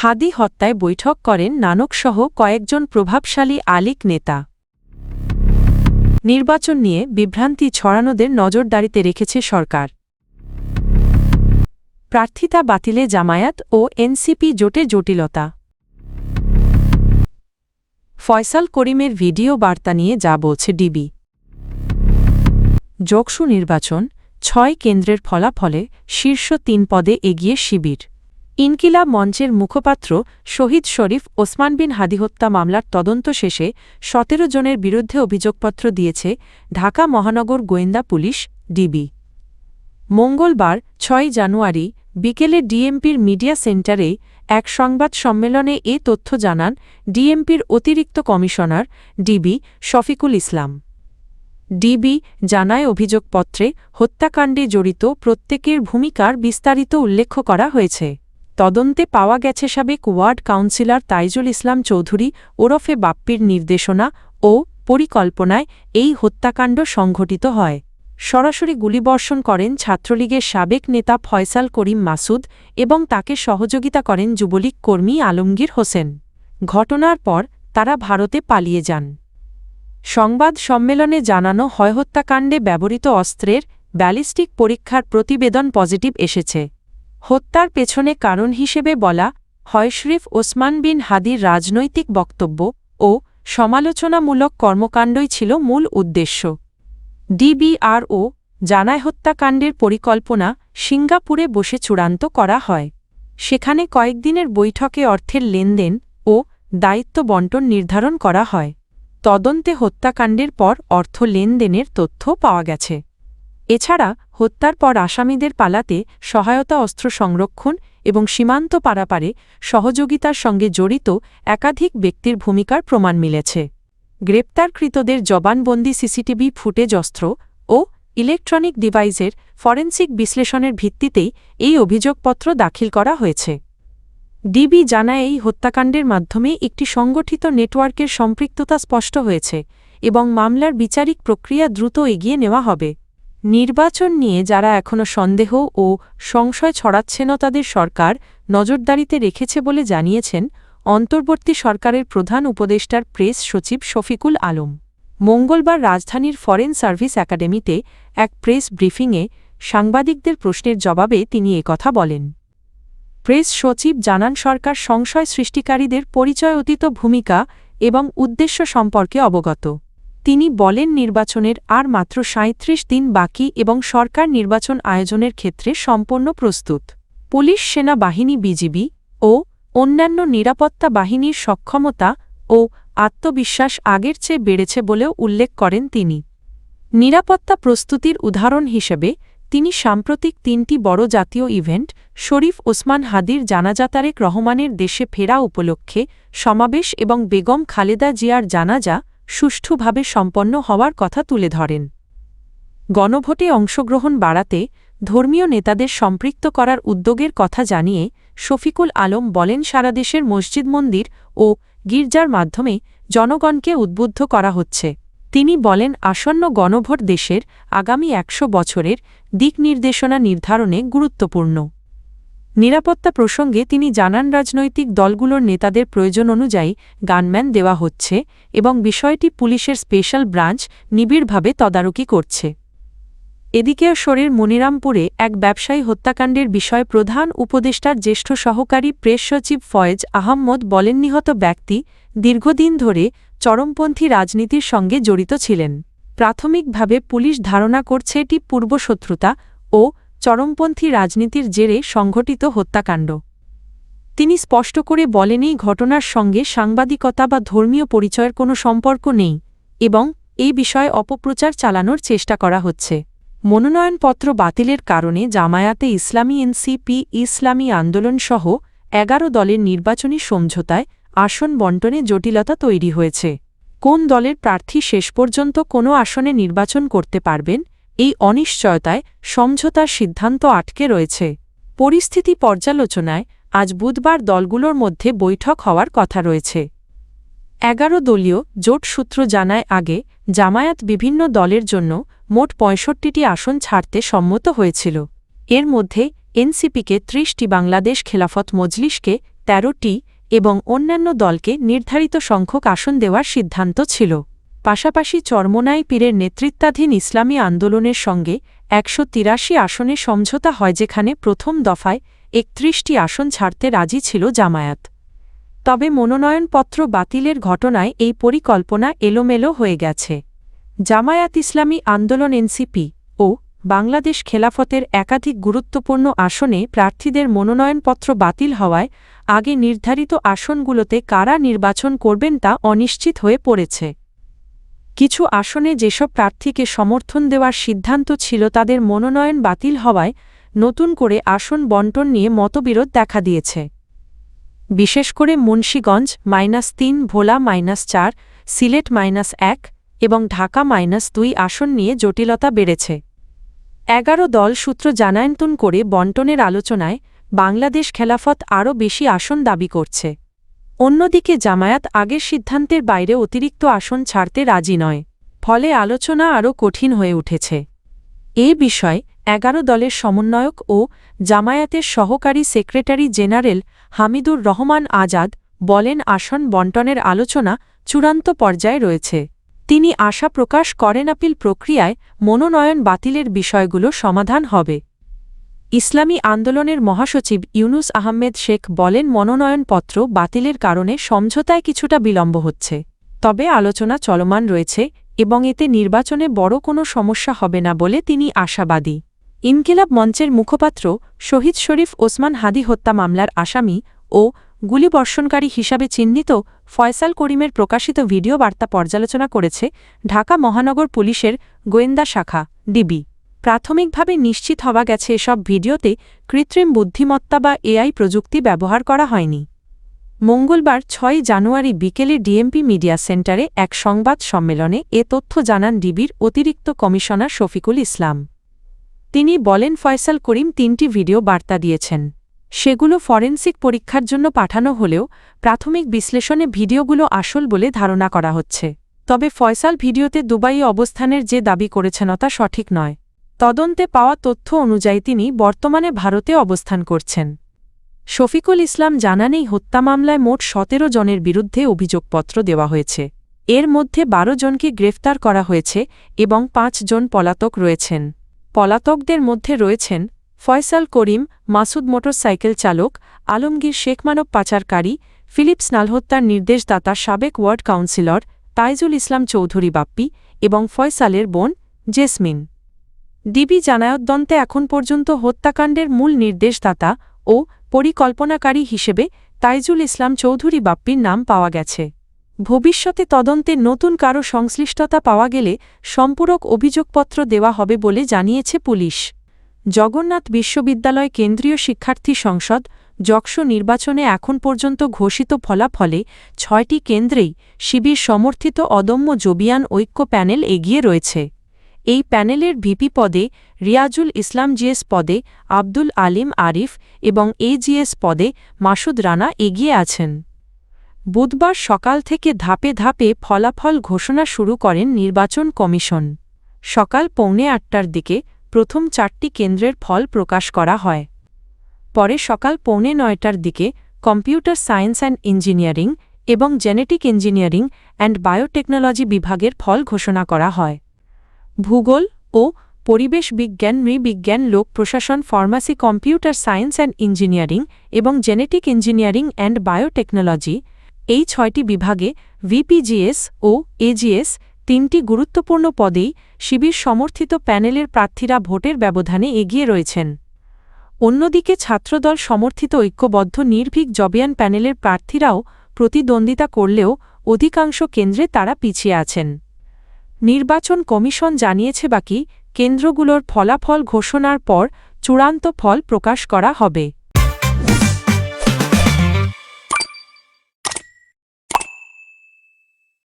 হাদি হত্যায় বৈঠক করেন নানকসহ কয়েকজন প্রভাবশালী আলিক নেতা। নির্বাচন নিয়ে বিভ্রান্তি ছড়ানোদের নজরদারিতে রেখেছে সরকার। প্রার্থিতা বাতিলে জামায়াত ও এনসিপি জোটে জটিলতা। ফয়সাল করিমের ভিডিও বার্তা নিয়ে যা বলছে ডিবি। যোগসু নির্বাচন, ৬ কেন্দ্রের ফলাফলে শীর্ষ ৩ পদে এগিয়ে শিবির। ইনকিলাব মঞ্চের মুখপাত্র শহীদ শরীফ ওসমান বিন হাদি হত্যা মামলার তদন্ত শেষে ১৭ জনের বিরুদ্ধে অভিযোগপত্র দিয়েছে ঢাকা মহানগর গোয়েন্দা পুলিশ ডিবি। মঙ্গলবার ৬ জানুয়ারি বিকেলে ডিএমপির মিডিয়া সেন্টারে এক সংবাদ সম্মেলনে এ তথ্য জানান ডিএমপির অতিরিক্ত commissioner DB Shafiqul Islam. DB জানায় অভিযোগপত্রে হত্যাকাণ্ডে জড়িত প্রত্যেকের ভূমিকার বিস্তারিত উল্লেখ করা হয়েছে। তদন্তে পাওয়া গেছে সাবেক ওয়ার্ড কাউন্সিলর তাইজুল ইসলাম চৌধুরী ওরফে বাপ্পির নির্দেশনা ও পরিকল্পনায় এই হত্যাকাণ্ড সংঘটিত হয়। সরাসরি গুলিবর্ষণ করেন ছাত্রলীগের সাবেক নেতা ফয়সাল করিম মাসুদ এবং তাকে সহযোগিতা করেন যুবলীগ কর্মী আলমগীর হোসেন। ঘটনার পর তারা ভারতে পালিয়ে যান। সংবাদ সম্মেলনে জানানো হয় হত্যাকাণ্ডে ব্যবহৃত অস্ত্রের ব্যালিস্টিক পরীক্ষার প্রতিবেদন পজিটিভ এসেছে। হত্যার পেছনে কারণ হিসেবে বলা হয় শরীফ ওসমান বিন হাদির রাজনৈতিক বক্তব্য ও সমালোচনামূলক কর্মকাণ্ডই ছিল মূল উদ্দেশ্য। ডিবিআরও জানায় হত্যাকাণ্ডের পরিকল্পনা সিঙ্গাপুরে বসে চূড়ান্ত করা হয়। সেখানে কয়েকদিনের বৈঠকে অর্থের লেনদেন ও দায়িত্ব বণ্টন নির্ধারণ করা হয়। তদন্তে হত্যাকাণ্ডের পর অর্থ লেনদেনের তথ্য পাওয়া গেছে। এছাড়া হত্যার পর আসামিদের পালাতে সহায়তা, অস্ত্র সংরক্ষণ এবং সীমান্ত পারাপারে সহযোগিতার সঙ্গে জড়িত একাধিক ব্যক্তির ভূমিকার প্রমাণ মিলেছে। গ্রেপ্তারকৃতদের জবানবন্দি, সিসিটিভি ফুটেজ, অস্ত্র ও ইলেকট্রনিক ডিভাইসের ফরেনসিক বিশ্লেষণের ভিত্তিতেই এই অভিযোগপত্র দাখিল করা হয়েছে। ডিবি জানায় এই হত্যাকাণ্ডের মাধ্যমে একটি সংগঠিত নেটওয়ার্কের সম্পৃক্ততা স্পষ্ট হয়েছে এবং মামলার বিচারিক প্রক্রিয়া দ্রুত এগিয়ে নেওয়া হবে। নির্বাচন নিয়ে যারা এখনও সন্দেহ ও সংশয় ছড়াচ্ছেন তাদের সরকার নজরদারিতে রেখেছে বলে জানিয়েছেন অন্তর্বর্তী সরকারের প্রধান উপদেষ্টার প্রেস সচিব শফিকুল আলম। মঙ্গলবার রাজধানীর ফরেন সার্ভিস একাডেমিতে এক প্রেস ব্রিফিংয়ে সাংবাদিকদের প্রশ্নের জবাবে তিনি একথা বলেন। প্রেস সচিব জানান সরকার সংশয় সৃষ্টিকারীদের পরিচয়, অতীত ভূমিকা এবং উদ্দেশ্য সম্পর্কে অবগত। তিনি বলেন নির্বাচনের আর মাত্র ৩৭ দিন বাকি এবং সরকার নির্বাচন আয়োজনের ক্ষেত্রে সম্পূর্ণ প্রস্তুত। পুলিশ, সেনাবাহিনী, বিজিবি ও অন্যান্য নিরাপত্তা বাহিনীর সক্ষমতা ও আত্মবিশ্বাস আগের চেয়ে বেড়েছে বলেও উল্লেখ করেন তিনি। নিরাপত্তা প্রস্তুতির উদাহরণ হিসেবে তিনি সাম্প্রতিক ৩টি বড় জাতীয় ইভেন্ট, শরীফ ওসমান হাদির জানাজা, তারেক রহমানের দেশে ফেরা উপলক্ষে সমাবেশ এবং বেগম খালেদা জিয়ার জানাজা সুষ্ঠুভাবে সম্পন্ন হওয়ার কথা তুলে ধরেন। গণভোটে অংশগ্রহণ বাড়াতে ধর্মীয় নেতাদের সম্পৃক্ত করার উদ্যোগের কথা জানিয়ে শফিকুল আলম বলেন সারা দেশের মসজিদ, মন্দির ও গির্জার মাধ্যমে জনগণকে উদ্বুদ্ধ করা হচ্ছে। তিনি বলেন আসন্ন গণভোট দেশের আগামী ১০০ বছরের দিক নির্দেশনা নির্ধারণে গুরুত্বপূর্ণ। নিরাপত্তা প্রসঙ্গে তিনি জানান রাজনৈতিক দলগুলোর নেতাদের প্রয়োজন অনুযায়ী গানম্যান দেওয়া হচ্ছে এবং বিষয়টি পুলিশের স্পেশাল ব্রাঞ্চ নিবিড়ভাবে তদারকি করছে। এদিকে শরীর মনিরামপুরে এক ব্যবসায়ী হত্যাকাণ্ডের বিষয়ে প্রধান উপদেষ্টার জ্যেষ্ঠ সহকারী প্রেস সচিব ফয়েজ আহম্মদ বলেন নিহত ব্যক্তি দীর্ঘদিন ধরে চরমপন্থী রাজনীতির সঙ্গে জড়িত ছিলেন। প্রাথমিকভাবে পুলিশ ধারণা করছে এটি পূর্বশত্রুতা ও চরমপন্থী রাজনীতির জেরে সংঘটিত হত্যাকাণ্ড। তিনি স্পষ্ট করে বলেন এই ঘটনার সঙ্গে সাংবাদিকতা বা ধর্মীয় পরিচয়ের কোনো সম্পর্ক নেই এবং এই বিষয়ে অপপ্রচার চালানোর চেষ্টা করা হচ্ছে। মনোনয়নপত্র বাতিলের কারণে জামায়াতে ইসলামী, এনসিপি, ইসলামী আন্দোলন সহ ১১ দলের নির্বাচনী সমঝোতায় আসন বণ্টনে জটিলতা তৈরি হয়েছে। কোন দলের প্রার্থী শেষ পর্যন্ত কোনো আসনে নির্বাচন করতে পারবেন, এই অনিশ্চয়তায় সমঝোতার সিদ্ধান্ত আটকে রয়েছে। পরিস্থিতি পর্যালোচনায় আজ বুধবার দলগুলোর মধ্যে বৈঠক হওয়ার কথা রয়েছে। ১১ দলীয় জোট সূত্র জানায় আগে জামায়াত বিভিন্ন দলের জন্য মোট ৬৫টি আসন ছাড়তে সম্মত হয়েছিল। এর মধ্যে এনসিপিকে ৩০টি, বাংলাদেশ খেলাফত মজলিসকে 13টি এবং অন্যান্য দলকে নির্ধারিত সংখ্যক আসন দেওয়ার সিদ্ধান্ত ছিল। পাশাপাশি চরমোনাই পীরের নেতৃত্বাধীন ইসলামী আন্দোলনের সঙ্গে 183 আসনে সমঝোতা হয়, যেখানে প্রথম দফায় 31টি আসন ছাড়তে রাজি ছিল জামায়াত। তবে মনোনয়নপত্র বাতিলের ঘটনায় এই পরিকল্পনা এলোমেলো হয়ে গেছে। জামায়াত ইসলামী আন্দোলন এনসিপি ও বাংলাদেশ খেলাফতের একাধিক গুরুত্বপূর্ণ আসনে প্রার্থীদের মনোনয়নপত্র বাতিল হওয়ায় আগে নির্ধারিত আসনগুলোতে কারা নির্বাচন করবেন তা অনিশ্চিত হয়ে পড়েছে। কিছু আসনে যেসব প্রার্থীকে সমর্থন দেওয়ার সিদ্ধান্ত ছিল তাদের মনোনয়ন বাতিল হওয়ায় নতুন করে আসন বণ্টন নিয়ে মতবিরোধ দেখা দিয়েছে। বিশেষ করে মুন্সিগঞ্জ -3, ভোলা -4, সিলেট -1 এবং ঢাকা -2 আসন নিয়ে জটিলতা বেড়েছে। 11 দল সূত্র জানায় নতুন করে বণ্টনের আলোচনায় বাংলাদেশ খেলাফত আরও বেশি আসন দাবি করছে। অন্যদিকে জামায়াত আগের সিদ্ধান্তের বাইরে অতিরিক্ত আসন ছাড়তে রাজি নয়, ফলে আলোচনা আরও কঠিন হয়ে উঠেছে। এ বিষয়ে 11 দলের সমন্বয়ক ও জামায়াতের সহকারী সেক্রেটারি জেনারেল হামিদুর রহমান আজাদ বলেন, আসন বণ্টনের আলোচনা চূড়ান্ত পর্যায়ে রয়েছে। তিনি আশা প্রকাশ করেন আপিল প্রক্রিয়ায় মনোনয়ন বাতিলের বিষয়গুলো সমাধান হবে। ইসলামী আন্দোলনের মহাসচিব ইউনুস আহমেদ শেখ বলেন, মনোনয়নপত্র বাতিলের কারণে সমঝোতায় কিছুটা বিলম্ব হচ্ছে, তবে আলোচনা চলমান রয়েছে এবং এতে নির্বাচনে বড় কোনো সমস্যা হবে না বলে তিনি আশাবাদী। ইনকিলাব মঞ্চের মুখপাত্র শহীদ শরীফ ওসমান হাদি হত্যা মামলার আসামি ও গুলিবর্ষণকারী হিসাবে চিহ্নিত ফয়সাল করিমের প্রকাশিত ভিডিও বার্তা পর্যালোচনা করেছে ঢাকা মহানগর পুলিশের গোয়েন্দা শাখা ডিবি। প্রাথমিকভাবে নিশ্চিত হওয়া গেছে এসব ভিডিওতে কৃত্রিম বুদ্ধিমত্তা বা এআই প্রযুক্তি ব্যবহার করা হয়নি। মঙ্গলবার 6 জানুয়ারি বিকেলে ডিএমপি মিডিয়া সেন্টারে এক সংবাদ সম্মেলনে এ তথ্য জানান ডিবির অতিরিক্ত কমিশনার শফিকুল ইসলাম। তিনি বলেন, ফয়সাল করিম 3টি ভিডিও বার্তা দিয়েছেন। সেগুলো ফরেনসিক পরীক্ষার জন্য পাঠানো হলেও প্রাথমিক বিশ্লেষণে ভিডিওগুলো আসল বলে ধারণা করা হচ্ছে। তবে ফয়সাল ভিডিওতে দুবাই অবস্থানের যে দাবি করেছেন তা সঠিক নয়। তদন্তে পাওয়া তথ্য অনুযায়ী তিনি বর্তমানে ভারতে অবস্থান করছেন। শফিকুল ইসলাম জানান, এই হত্যা মামলায় মোট 17 জনের বিরুদ্ধে অভিযোগপত্র দেওয়া হয়েছে। এর মধ্যে 12 জনকে গ্রেফতার করা হয়েছে এবং 5 জন পলাতক রয়েছেন। পলাতকদের মধ্যে রয়েছেন ফয়সাল করিম, মাসুদ মোটরসাইকেল চালক, আলমগীর শেখ মানব পাচারকারী, ফিলিপস নালহত্যার নির্দেশদাতা সাবেক ওয়ার্ড কাউন্সিলর তাইজুল ইসলাম চৌধুরী বাপ্পি এবং ফয়সালের বোন জেসমিন। ডিবি জানায়তদন্তে এখন পর্যন্ত হত্যাকাণ্ডের মূল নির্দেশদাতা ও পরিকল্পনাকারী হিসেবে তাইজুল ইসলাম চৌধুরী বাপ্পির নাম পাওয়া গেছে। ভবিষ্যতে তদন্তে নতুন কারো সংশ্লিষ্টতা পাওয়া গেলে সম্পূরক অভিযোগপত্র দেওয়া হবে বলে জানিয়েছে পুলিশ। জগন্নাথ বিশ্ববিদ্যালয় কেন্দ্রীয় শিক্ষার্থী সংসদ জকসো নির্বাচনে এখন পর্যন্ত ঘোষিত ফলাফলে 6টি কেন্দ্রেই শিবির সমর্থিত অদম্য জবিয়ান ঐক্য প্যানেল এগিয়ে রয়েছে। এই প্যানেলের ভিপি পদে রিয়াজুল ইসলাম জিএস পদে আব্দুল আলিম আরিফ এবং এজিএস পদে মাসুদ রানা এগিয়ে আছেন। বুধবার সকাল থেকে ধাপে ধাপে ফলাফল ঘোষণা শুরু করেন নির্বাচন কমিশন। সকাল 8:45টার দিকে প্রথম 4টি কেন্দ্রের ফল প্রকাশ করা হয়। পরে সকাল 8:45টার দিকে কম্পিউটার সায়েন্স অ্যান্ড ইঞ্জিনিয়ারিং এবং জেনেটিক ইঞ্জিনিয়ারিং অ্যান্ড বায়োটেকনোলজি বিভাগের ফল ঘোষণা করা হয়। ভূগোল ও পরিবেশ বিজ্ঞান, নৃবিজ্ঞান, লোক প্রশাসন, pharmacy, computer science and engineering এবং জেনেটিক ইঞ্জিনিয়ারিং অ্যান্ড বায়োটেকনোলজি এই 6টি বিভাগে ভিপিজিএস ও এজিএস 3টি গুরুত্বপূর্ণ পদেই শিবির সমর্থিত প্যানেলের প্রার্থীরা ভোটের ব্যবধানে এগিয়ে রয়েছেন। অন্যদিকে ছাত্রদল সমর্থিত ঐক্যবদ্ধ নির্ভীক জবিয়ান প্যানেলের প্রার্থীরাও প্রতিদ্বন্দ্বিতা করলেও অধিকাংশ কেন্দ্রে তারা পিছিয়ে আছেন। নির্বাচন কমিশন জানিয়েছে, বাকি কেন্দ্রগুলোর ফলাফল ঘোষণার পর চূড়ান্ত ফল প্রকাশ করা হবে।